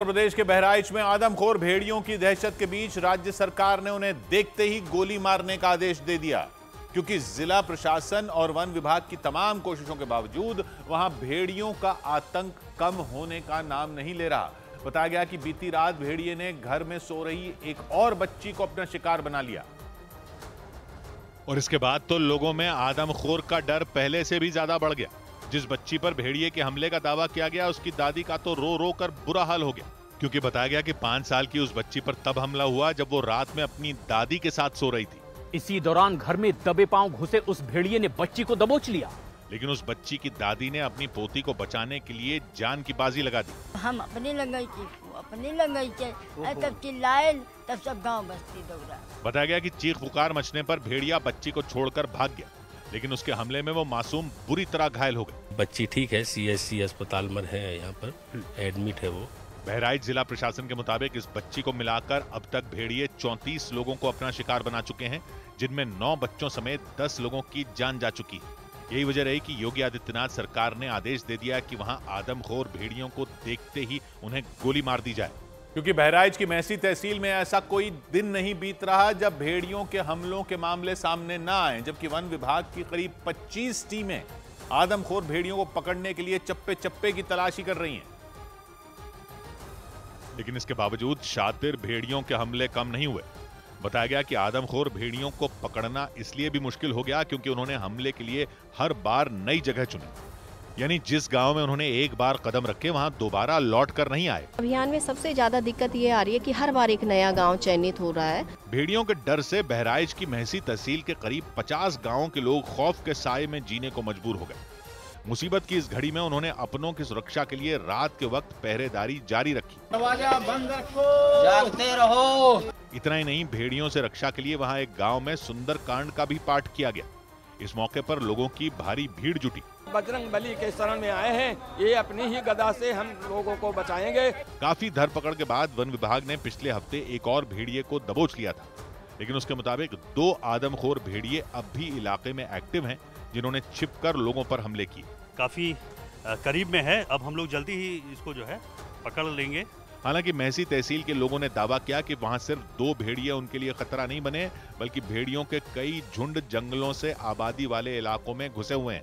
उत्तर प्रदेश के बहराइच में आदमखोर भेड़ियों की दहशत के बीच राज्य सरकार ने उन्हें देखते ही गोली मारने का आदेश दे दिया, क्योंकि जिला प्रशासन और वन विभाग की तमाम कोशिशों के बावजूद वहां भेड़ियों का आतंक कम होने का नाम नहीं ले रहा। बताया गया कि बीती रात भेड़िए ने घर में सो रही एक और बच्ची को अपना शिकार बना लिया और इसके बाद तो लोगों में आदमखोर का डर पहले से भी ज्यादा बढ़ गया। जिस बच्ची पर भेड़िए के हमले का दावा किया गया, उसकी दादी का तो रो रो कर बुरा हाल हो गया, क्योंकि बताया गया कि 5 साल की उस बच्ची पर तब हमला हुआ जब वो रात में अपनी दादी के साथ सो रही थी। इसी दौरान घर में दबे पांव घुसे उस भेड़िए ने बच्ची को दबोच लिया, लेकिन उस बच्ची की दादी ने अपनी पोती को बचाने के लिए जान की बाजी लगा दी। हम अपनी लगाई थी, तब चिल्लाए, तब सब गांव बस्ती दौड़ा। बताया गया कि चीख पुकार मचने पर भेड़िया बच्ची को छोड़कर भाग गया, लेकिन उसके हमले में वो मासूम बुरी तरह घायल हो गई। बच्ची ठीक है, सीएससी अस्पताल में है, यहाँ पर एडमिट है वो। बहराइच जिला प्रशासन के मुताबिक इस बच्ची को मिलाकर अब तक भेड़िए 34 लोगों को अपना शिकार बना चुके हैं, जिनमें 9 बच्चों समेत 10 लोगों की जान जा चुकी है। यही वजह रही कि योगी आदित्यनाथ सरकार ने आदेश दे दिया कि वहां आदमखोर भेड़ियों को देखते ही उन्हें गोली मार दी जाए, क्योंकि बहराइच की मैसी तहसील में ऐसा कोई दिन नहीं बीत रहा जब भेड़ियों के हमलों के मामले सामने न आए, जबकि वन विभाग की करीब 25 टीमें आदमखोर भेड़ियों को पकड़ने के लिए चप्पे चप्पे की तलाशी कर रही हैं। लेकिन इसके बावजूद शातिर भेड़ियों के हमले कम नहीं हुए। बताया गया कि आदमखोर भेड़ियों को पकड़ना इसलिए भी मुश्किल हो गया क्योंकि उन्होंने हमले के लिए हर बार नई जगह चुनी, यानी जिस गांव में उन्होंने एक बार कदम रखे वहां दोबारा लौट कर नहीं आए। अभियान में सबसे ज्यादा दिक्कत ये आ रही है कि हर बार एक नया गांव चयनित हो रहा है। भेड़ियों के डर से बहराइच की महसी तहसील के करीब 50 गाँव के लोग खौफ के साए में जीने को मजबूर हो गए। मुसीबत की इस घड़ी में उन्होंने अपनों की सुरक्षा के लिए रात के वक्त पहरेदारी जारी रखी। दरवाजा बंद रखो, जागते रहो। इतना ही नहीं, भेड़ियों से रक्षा के लिए वहां एक गांव में सुंदरकांड का भी पाठ किया गया। इस मौके पर लोगों की भारी भीड़ जुटी। बजरंग बली के शरण में आए हैं, ये अपनी ही गदा से हम लोगों को बचाएंगे। काफी धरपकड़ के बाद वन विभाग ने पिछले हफ्ते एक और भेड़िए को दबोच लिया था, लेकिन उसके मुताबिक 2 आदमखोर भेड़िए अब भी इलाके में एक्टिव हैं, जिन्होंने छिपकर लोगों पर हमले किए। काफी करीब में है, अब हम लोग जल्दी ही इसको जो है पकड़ लेंगे। हालांकि महसी तहसील के लोगों ने दावा किया कि वहां सिर्फ 2 भेड़िए उनके लिए खतरा नहीं बने, बल्कि भेड़ियों के कई झुंड जंगलों से आबादी वाले इलाकों में घुसे हुए हैं।